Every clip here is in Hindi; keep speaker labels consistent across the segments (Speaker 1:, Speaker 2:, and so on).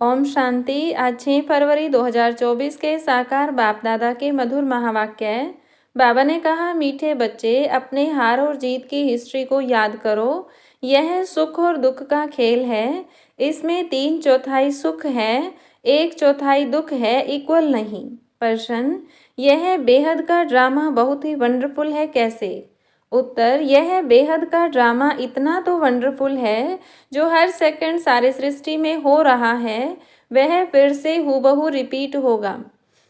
Speaker 1: ओम शांति। आज 6 फरवरी 2024 के साकार बाप दादा के मधुर महावाक्य। बाबा ने कहा, मीठे बच्चे, अपने हार और जीत की हिस्ट्री को याद करो। यह सुख और दुख का खेल है। इसमें 3/4 सुख है, 1/4 दुख है, इक्वल नहीं। प्रश्न, यह बेहद का ड्रामा बहुत ही वंडरफुल है, कैसे? उत्तर, यह बेहद का ड्रामा इतना तो वंडरफुल है, जो हर सेकंड सारे सृष्टि में हो रहा है वह फिर से हूबहू रिपीट होगा।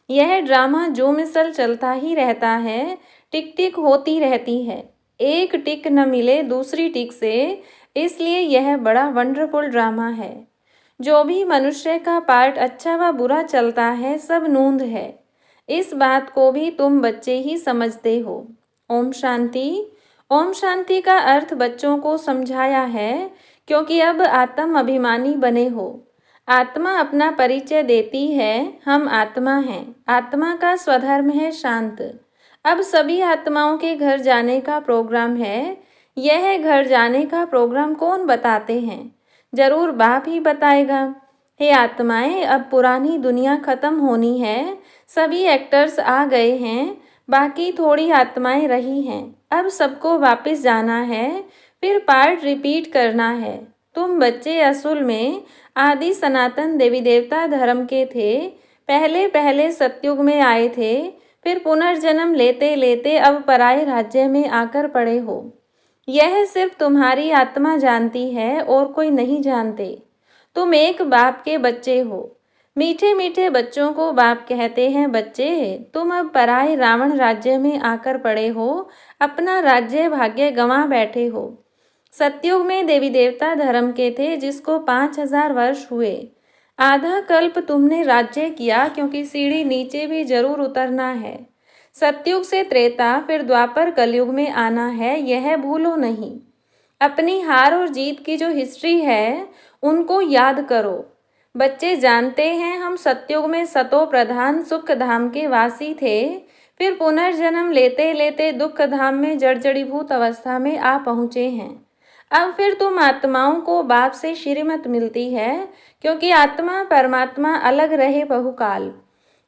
Speaker 1: यह ड्रामा जो मिसल चलता ही रहता है, टिक टिक होती रहती है, एक टिक न मिले दूसरी टिक से, इसलिए यह बड़ा वंडरफुल ड्रामा है। जो भी मनुष्य का पार्ट अच्छा व बुरा चलता है सब नूंद है। इस बात को भी तुम बच्चे ही समझते हो। ओम शांति। ओम शांति का अर्थ बच्चों को समझाया है, क्योंकि अब आत्म अभिमानी बने हो। आत्मा अपना परिचय देती है, हम आत्मा हैं। आत्मा का स्वधर्म है शांत। अब सभी आत्माओं के घर जाने का प्रोग्राम है। यह घर जाने का प्रोग्राम कौन बताते हैं? जरूर बाप ही बताएगा। हे आत्माएं, अब पुरानी दुनिया खत्म होनी है। सभी एक्टर्स आ गए हैं, बाकी थोड़ी आत्माएं रही हैं। अब सबको वापस जाना है, फिर पार्ट रिपीट करना है। तुम बच्चे असल में आदि सनातन देवी देवता धर्म के थे। पहले पहले सतयुग में आए थे, फिर पुनर्जन्म लेते लेते अब पराये राज्य में आकर पड़े हो। यह सिर्फ तुम्हारी आत्मा जानती है और कोई नहीं जानते। तुम एक बाप के बच्चे हो। मीठे मीठे बच्चों को बाप कहते हैं, बच्चे तुम अब पराये रावण राज्य में आकर पड़े हो, अपना राज्य भाग्य गंवा बैठे हो। सतयुग में देवी देवता धर्म के थे, जिसको 5000 वर्ष हुए। आधा कल्प तुमने राज्य किया, क्योंकि सीढ़ी नीचे भी जरूर उतरना है। सतयुग से त्रेता, फिर द्वापर कलयुग में आना है, यह भूलो नहीं। अपनी हार और जीत की जो हिस्ट्री है उनको याद करो। बच्चे जानते हैं, हम सतयुग में सतो प्रधान सुख धाम के वासी थे, फिर पुनर्जन्म लेते लेते दुख धाम में जड़जड़ीभूत अवस्था में आ पहुँचे हैं। अब फिर तुम आत्माओं को बाप से श्रीमत मिलती है, क्योंकि आत्मा परमात्मा अलग रहे बहुकाल।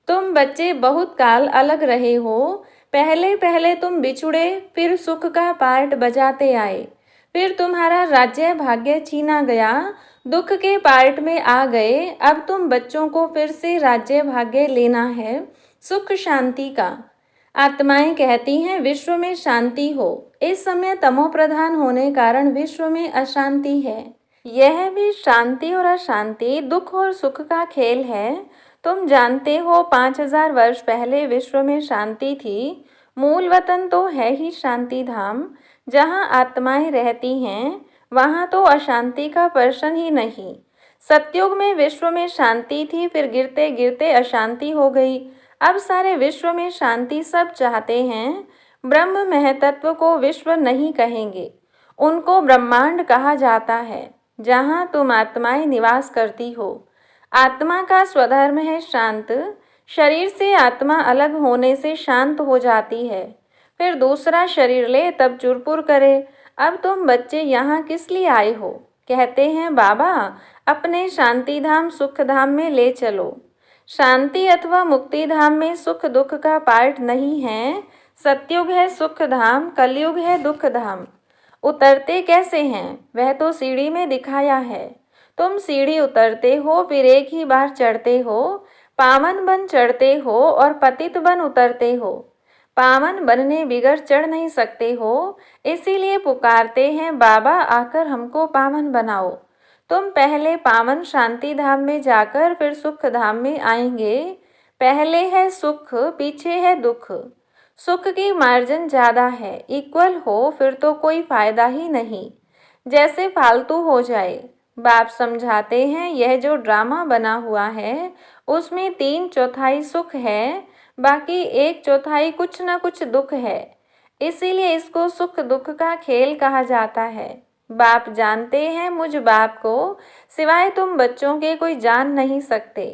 Speaker 1: तुम बच्चे बहुत काल अलग रहे हो। पहले पहले तुम बिछुड़े, फिर सुख का पार्ट बजाते आए, फिर तुम्हारा राज्य भाग्य छीना गया, दुख के पार्ट में आ गए। अब तुम बच्चों को फिर से राज्य भाग्य लेना है, सुख शांति का। आत्माएं कहती हैं, विश्व में शांति हो। इस समय तमो प्रधान होने कारण विश्व में अशांति है। यह भी शांति और अशांति, दुख और सुख का खेल है। तुम जानते हो, 5000 वर्ष पहले विश्व में शांति थी। मूल वतन तो है ही शांति धाम। जहाँ आत्माएं रहती हैं वहाँ तो अशांति का प्रश्न ही नहीं। सतयुग में विश्व में शांति थी, फिर गिरते गिरते अशांति हो गई। अब सारे विश्व में शांति सब चाहते हैं। ब्रह्म महतत्व को विश्व नहीं कहेंगे, उनको ब्रह्मांड कहा जाता है, जहाँ तुम आत्माएं निवास करती हो। आत्मा का स्वधर्म है शांत। शरीर से आत्मा अलग होने से शांत हो जाती है, फिर दूसरा शरीर ले तब चुरपुर करे। अब तुम बच्चे यहाँ किस लिए आए हो? कहते हैं, बाबा अपने शांति धाम सुख धाम में ले चलो। शांति अथवा मुक्ति धाम में सुख दुख का पार्ट नहीं है। सतयुग है सुख धाम, कलयुग है दुख धाम। उतरते कैसे हैं वह तो सीढ़ी में दिखाया है। तुम सीढ़ी उतरते हो, फिर एक ही बार चढ़ते हो। पावन बन चढ़ते हो और पतित बन उतरते हो। पावन बनने बिगर चढ़ नहीं सकते हो, इसीलिए पुकारते हैं, बाबा आकर हमको पावन बनाओ। तुम पहले पावन शांति धाम में जाकर फिर सुख धाम में आएंगे। पहले है सुख, पीछे है दुख। सुख की मार्जिन ज़्यादा है, इक्वल हो फिर तो कोई फायदा ही नहीं, जैसे फालतू हो जाए। बाप समझाते हैं, यह जो ड्रामा बना हुआ है उसमें 3/4 सुख है, बाकी 1/4 कुछ न कुछ दुख है। इसीलिए इसको सुख दुख का खेल कहा जाता है। बाप जानते हैं, मुझ बाप को सिवाय तुम बच्चों के कोई जान नहीं सकते।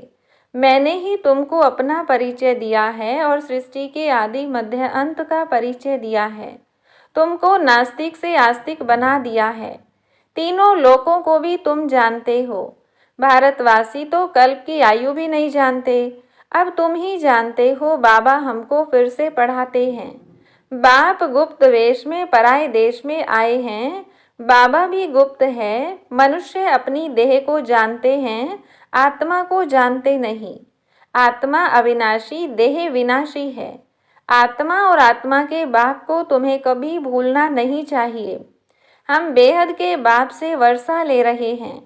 Speaker 1: मैंने ही तुमको अपना परिचय दिया है और सृष्टि के आदि मध्य अंत का परिचय दिया है। तुमको नास्तिक से आस्तिक बना दिया है। तीनों लोकों को भी तुम जानते हो। भारतवासी तो कल्प की आयु भी नहीं जानते। अब तुम ही जानते हो, बाबा हमको फिर से पढ़ाते हैं। बाप गुप्त वेश में पराए देश में आए हैं, बाबा भी गुप्त है। मनुष्य अपनी देह को जानते हैं, आत्मा को जानते नहीं। आत्मा अविनाशी, देह विनाशी है। आत्मा और आत्मा के बाप को तुम्हें कभी भूलना नहीं चाहिए। हम बेहद के बाप से वर्षा ले रहे हैं।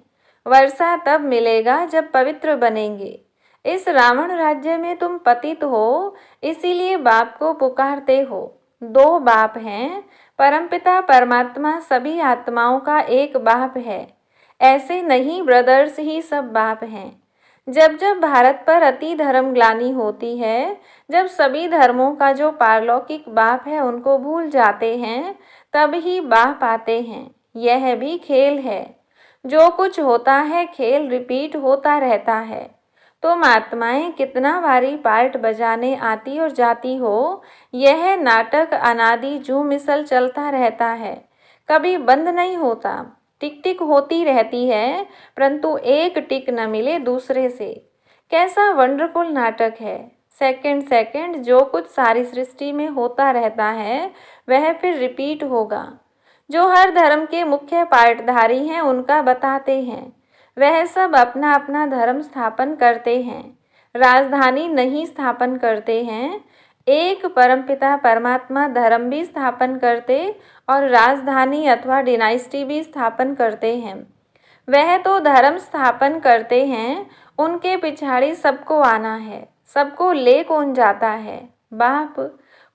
Speaker 1: वर्षा तब मिलेगा जब पवित्र बनेंगे। इस रावण राज्य में तुम पतित हो, इसीलिए बाप को पुकारते हो। दो बाप हैं, परमपिता परमात्मा सभी आत्माओं का एक बाप है। ऐसे नहीं ब्रदर्स ही सब बाप हैं। जब जब भारत पर अति धर्म ग्लानि होती है, जब सभी धर्मों का जो पारलौकिक बाप है उनको भूल जाते हैं, तब ही बाप आते हैं। यह भी खेल है। जो कुछ होता है खेल रिपीट होता रहता है। तुम आत्माएं कितना बारी पार्ट बजाने आती और जाती हो, यह नाटक अनादि जू मिसल चलता रहता है, कभी बंद नहीं होता। टिक टिक होती रहती है, परंतु एक टिक न मिले दूसरे से। कैसा वंडरफुल नाटक है। सेकंड सेकंड जो कुछ सारी सृष्टि में होता रहता है, वह फिर रिपीट होगा। जो हर धर्म के मुख्य पार्टधारी हैं उनका बताते हैं। वह सब अपना अपना धर्म स्थापन करते हैं, राजधानी नहीं स्थापन करते हैं। एक परमपिता परमात्मा धर्म भी स्थापन करते और राजधानी अथवा डिनाइस्टी भी स्थापन करते हैं। वह तो धर्म स्थापन करते हैं, उनके पिछाड़ी सबको आना है। सबको ले कौन जाता है? बाप।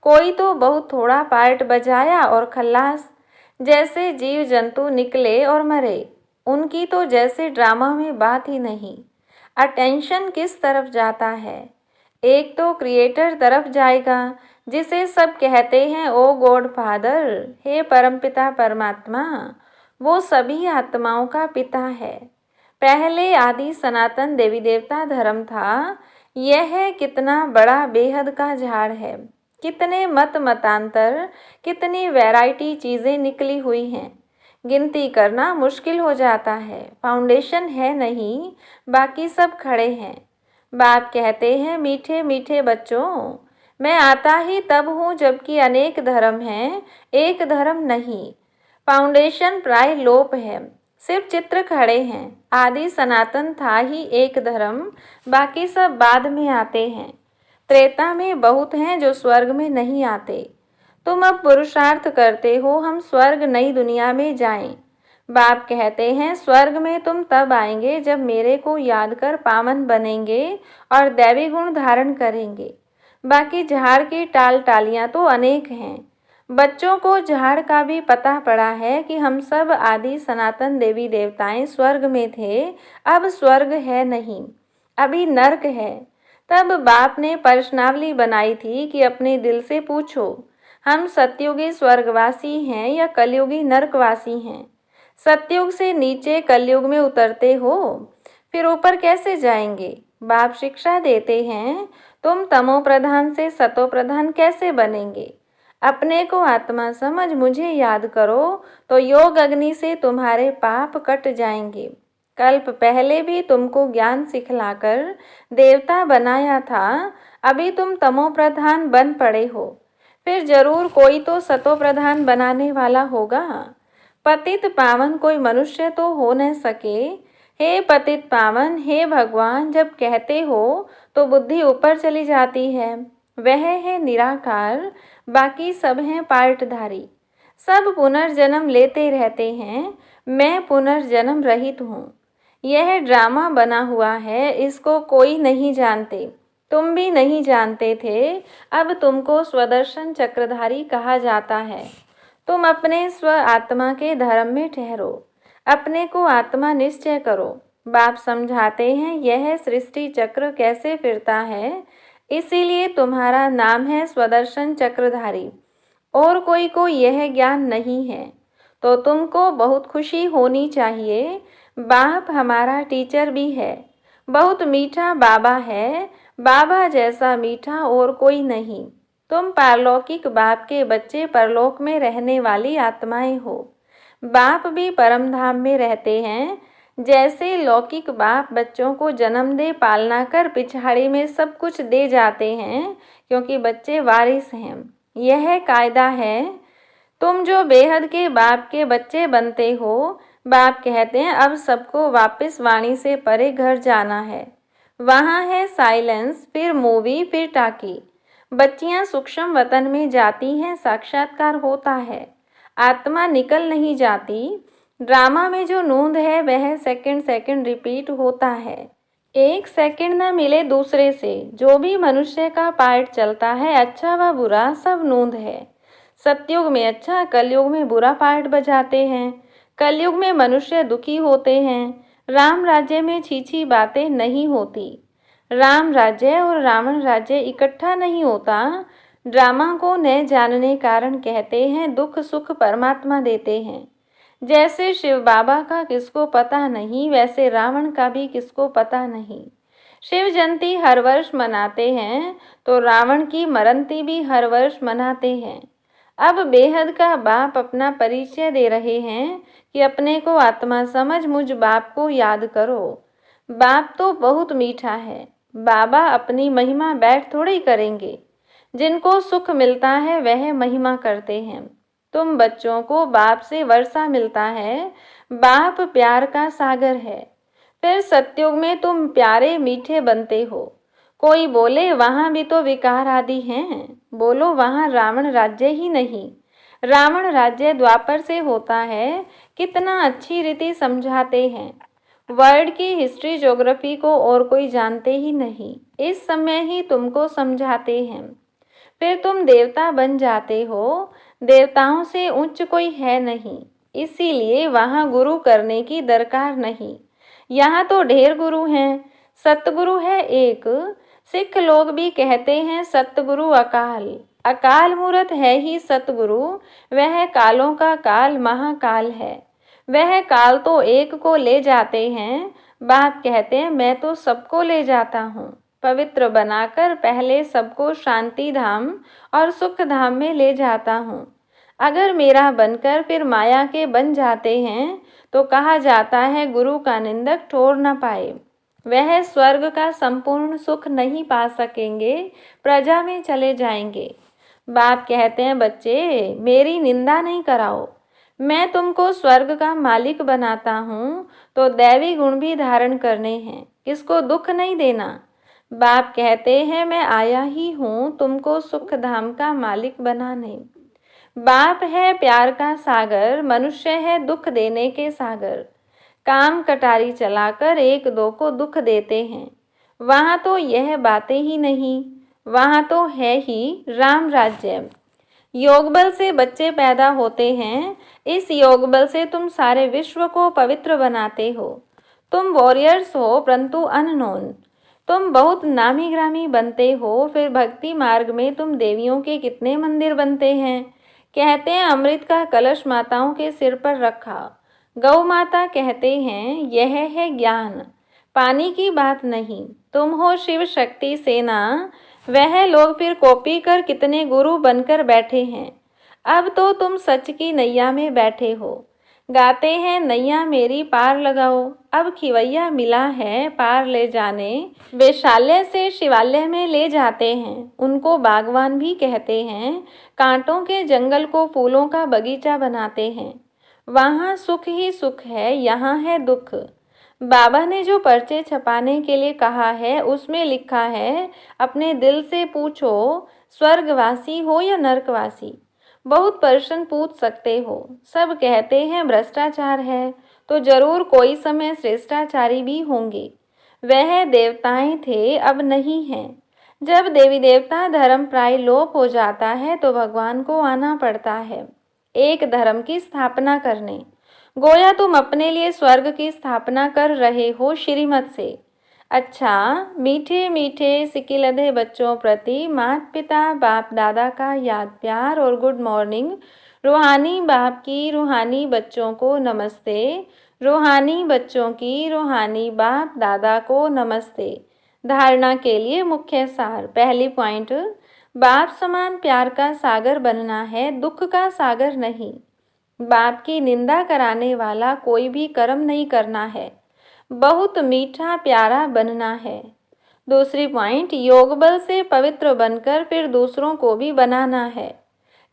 Speaker 1: कोई तो बहुत थोड़ा पार्ट बजाया और खल्लास। जैसे जीव जंतु निकले और मरे। उनकी तो जैसे ड्रामा में बात ही नहीं। अटेंशन किस तरफ जाता है? एक तो क्रिएटर तरफ जाएगा, जिसे सब कहते हैं ओ गॉड फादर, हे परमपिता परमात्मा। वो सभी आत्माओं का पिता है। पहले आदि सनातन देवी देवता धर्म था। यह कितना बड़ा बेहद का झाड़ है। कितने मत मतांतर, कितनी वैरायटी चीज़ें निकली हुई हैं। गिनती करना मुश्किल हो जाता है। फाउंडेशन है नहीं, बाकी सब खड़े हैं। बाप कहते हैं, मीठे मीठे बच्चों, मैं आता ही तब हूँ जबकि अनेक धर्म हैं, एक धर्म नहीं। फाउंडेशन प्राय लोप है, सिर्फ चित्र खड़े हैं। आदि सनातन था ही एक धर्म, बाकी सब बाद में आते हैं। त्रेता में बहुत हैं जो स्वर्ग में नहीं आते। तुम अब पुरुषार्थ करते हो हम स्वर्ग नई दुनिया में जाएं। बाप कहते हैं, स्वर्ग में तुम तब आएंगे जब मेरे को याद कर पावन बनेंगे और दैवी गुण धारण करेंगे। बाकी झाड़ की टाल टालियाँ तो अनेक हैं। बच्चों को झाड़ का भी पता पड़ा है कि हम सब आदि सनातन देवी देवताएं स्वर्ग में थे। अब स्वर्ग है नहीं, अभी नर्क है। तब बाप ने प्रश्नावली बनाई थी कि अपने दिल से पूछो, हम सतयुगी स्वर्गवासी हैं या कलयुगी नरकवासी हैं? सतयुग से नीचे कलयुग में उतरते हो, फिर ऊपर कैसे जाएंगे? बाप शिक्षा देते हैं, तुम तमो प्रधान से सतो प्रधान कैसे बनेंगे? अपने को आत्मा समझ मुझे याद करो, तो योग अग्नि से तुम्हारे पाप कट जाएंगे। कल्प पहले भी तुमको ज्ञान सिखलाकर देवता बनाया था, अभी तुम तमो प्रधान बन पड़े हो। फिर जरूर कोई तो सतो प्रधान बनाने वाला होगा। पतित पावन कोई मनुष्य तो हो न सके। हे पतित पावन, हे भगवान जब कहते हो तो बुद्धि ऊपर चली जाती है। वह है निराकार, बाकी सब हैं पार्टधारी। सब पुनर्जन्म लेते रहते हैं, मैं पुनर्जन्म रहित हूँ। यह ड्रामा बना हुआ है, इसको कोई नहीं जानते। तुम भी नहीं जानते थे, अब तुमको स्वदर्शन चक्रधारी कहा जाता है। तुम अपने स्व आत्मा के धर्म में ठहरो, अपने को आत्मा निश्चय करो। बाप समझाते हैं यह सृष्टि चक्र कैसे फिरता है, इसीलिए तुम्हारा नाम है स्वदर्शन चक्रधारी। और कोई को यह ज्ञान नहीं है तो तुमको बहुत खुशी होनी चाहिए। बाप हमारा टीचर भी है, बहुत मीठा बाबा है। बाबा जैसा मीठा और कोई नहीं। तुम पारलौकिक बाप के बच्चे, परलोक में रहने वाली आत्माएं हो। बाप भी परमधाम में रहते हैं, जैसे लौकिक बाप बच्चों को जन्म दे पालना कर पिछाड़ी में सब कुछ दे जाते हैं क्योंकि बच्चे वारिस हैं। यह कायदा है। तुम जो बेहद के बाप के बच्चे बनते हो, बाप कहते हैं अब सबको वापस वाणी से परे घर जाना है। वहाँ है साइलेंस, फिर मूवी, फिर टाकी। बच्चियाँ सूक्ष्म वतन में जाती हैं, साक्षात्कार होता है, आत्मा निकल नहीं जाती। ड्रामा में जो नूंद है वह सेकंड सेकंड रिपीट होता है। एक सेकंड न मिले दूसरे से। जो भी मनुष्य का पार्ट चलता है, अच्छा व बुरा सब नूंद है। सतयुग में अच्छा, कलयुग में बुरा पार्ट बजाते हैं। कलयुग में मनुष्य दुखी होते हैं। राम राज्य में छीछी बातें नहीं होती। राम राज्य और रावण राज्य इकट्ठा नहीं होता। ड्रामा को न जानने कारण कहते हैं दुख सुख परमात्मा देते हैं। जैसे शिव बाबा का किसको पता नहीं, वैसे रावण का भी किसको पता नहीं। शिव जयंती हर वर्ष मनाते हैं तो रावण की मरंती भी हर वर्ष मनाते हैं। अब बेहद का बाप अपना परिचय दे रहे हैं कि अपने को आत्मा समझ मुझ बाप को याद करो। बाप तो बहुत मीठा है। बाबा अपनी महिमा बैठ थोड़ी करेंगे। जिनको सुख मिलता है वह महिमा करते हैं। तुम बच्चों को बाप से वर्षा मिलता है। बाप प्यार का सागर है। फिर सतयुग में तुम प्यारे मीठे बनते हो। कोई बोले वहाँ भी तो विकार आदि हैं। बोलो वहाँ रावण राज्य ही नहीं। रावण राज्य द्वापर से होता है। कितना अच्छी रीति समझाते हैं। वर्ल्ड की हिस्ट्री ज्योग्राफी को और कोई जानते ही नहीं, इस समय ही तुमको समझाते हैं। फिर तुम देवता बन जाते हो। देवताओं से उच्च कोई है नहीं, इसीलिए वहाँ गुरु करने की दरकार नहीं। यहाँ तो ढेर गुरु हैं। सतगुरु है एक। सिख लोग भी कहते हैं सतगुरु अकाल। अकाल मूर्त है ही सतगुरु। वह कालों का काल महाकाल है। वह काल तो एक को ले जाते हैं। बाप कहते हैं मैं तो सबको ले जाता हूँ। पवित्र बनाकर पहले सबको शांति धाम और सुख धाम में ले जाता हूँ। अगर मेरा बनकर फिर माया के बन जाते हैं तो कहा जाता है गुरु का निंदक ठोर न पाए। वह स्वर्ग का संपूर्ण सुख नहीं पा सकेंगे, प्रजा में चले जाएंगे। बाप कहते हैं बच्चे मेरी निंदा नहीं कराओ। मैं तुमको स्वर्ग का मालिक बनाता हूँ तो दैवी गुण भी धारण करने हैं, किसको दुख नहीं देना। बाप कहते हैं मैं आया ही हूँ तुमको सुख धाम का मालिक बनाने। बाप है प्यार का सागर, मनुष्य है दुख देने के सागर। काम कटारी चलाकर एक दो को दुख देते हैं। वहाँ तो यह बातें ही नहीं, वहाँ तो है ही राम राज्य। योग बल से बच्चे पैदा होते हैं। इस योग बल से तुम सारे विश्व को पवित्र बनाते हो। तुम वॉरियर्स हो परंतु अननोन। तुम बहुत नामी ग्रामी बनते हो। फिर भक्ति मार्ग में तुम देवियों के कितने मंदिर बनते हैं। कहते हैं अमृत का कलश माताओं के सिर पर रखा। गौ माता कहते हैं यह है ज्ञान, पानी की बात नहीं। तुम हो शिव शक्ति सेना। वह लोग फिर कॉपी कर कितने गुरु बनकर बैठे हैं। अब तो तुम सच की नैया में बैठे हो। गाते हैं नैया मेरी पार लगाओ। अब खिवैया मिला है पार ले जाने। वैशाल्य से शिवालय में ले जाते हैं। उनको बागवान भी कहते हैं। कांटों के जंगल को फूलों का बगीचा बनाते हैं। वहाँ सुख ही सुख है, यहाँ है दुख। बाबा ने जो पर्चे छपाने के लिए कहा है उसमें लिखा है अपने दिल से पूछो स्वर्गवासी हो या नरकवासी। बहुत प्रश्न पूछ सकते हो। सब कहते हैं भ्रष्टाचार है तो जरूर कोई समय श्रेष्ठाचारी भी होंगे। वह देवताएं थे अब नहीं हैं। जब देवी देवता धर्म प्राय लोप हो जाता है तो भगवान को आना पड़ता है एक धर्म की स्थापना करने। गोया तुम अपने लिए स्वर्ग की स्थापना कर रहे हो श्रीमत से। अच्छा मीठे मीठे सिकिलधे बच्चों प्रति माता पिता बाप दादा का याद प्यार और गुड मॉर्निंग। रूहानी बाप की रूहानी बच्चों को नमस्ते। रूहानी बच्चों की रूहानी बाप दादा को नमस्ते। धारणा के लिए मुख्य सार। पहली पॉइंट, बाप समान प्यार का सागर बनना है, दुख का सागर नहीं। बाप की निंदा कराने वाला कोई भी कर्म नहीं करना है। बहुत मीठा प्यारा बनना है। दूसरी पॉइंट, योग बल से पवित्र बनकर फिर दूसरों को भी बनाना है।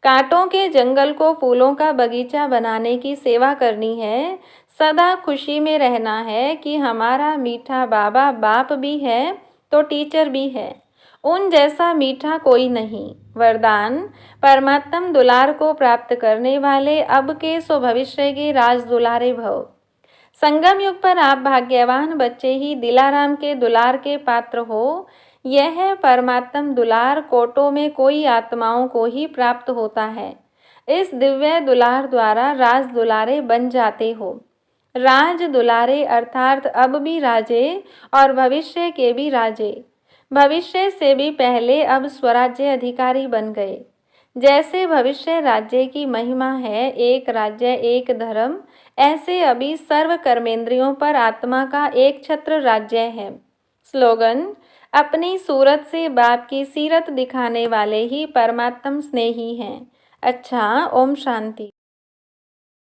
Speaker 1: कांटों के जंगल को फूलों का बगीचा बनाने की सेवा करनी है। सदा खुशी में रहना है कि हमारा मीठा बाबा बाप भी है तो टीचर भी है, उन जैसा मीठा कोई नहीं। वरदान, परमात्म दुलार को प्राप्त करने वाले अब के सो भविष्य के राज दुलारे भव। संगम युग पर आप भाग्यवान बच्चे ही दिलाराम के दुलार के पात्र हो। यह है परमात्म दुलार, कोटों में कोई आत्माओं को ही प्राप्त होता है। इस दिव्य दुलार द्वारा राज दुलारे बन जाते हो। राज दुलारे अर्थात अब भी राजे और भविष्य के भी राजे। भविष्य से भी पहले अब स्वराज्य अधिकारी बन गए। जैसे भविष्य राज्य की महिमा है, एक राज्य एक धर्म, ऐसे अभी सर्व कर्मेंद्रियों पर आत्मा का एक छत्र राज्य है। स्लोगन, अपनी सूरत से बाप की सीरत दिखाने वाले ही परमात्म स्नेही हैं। अच्छा, ओम शांति।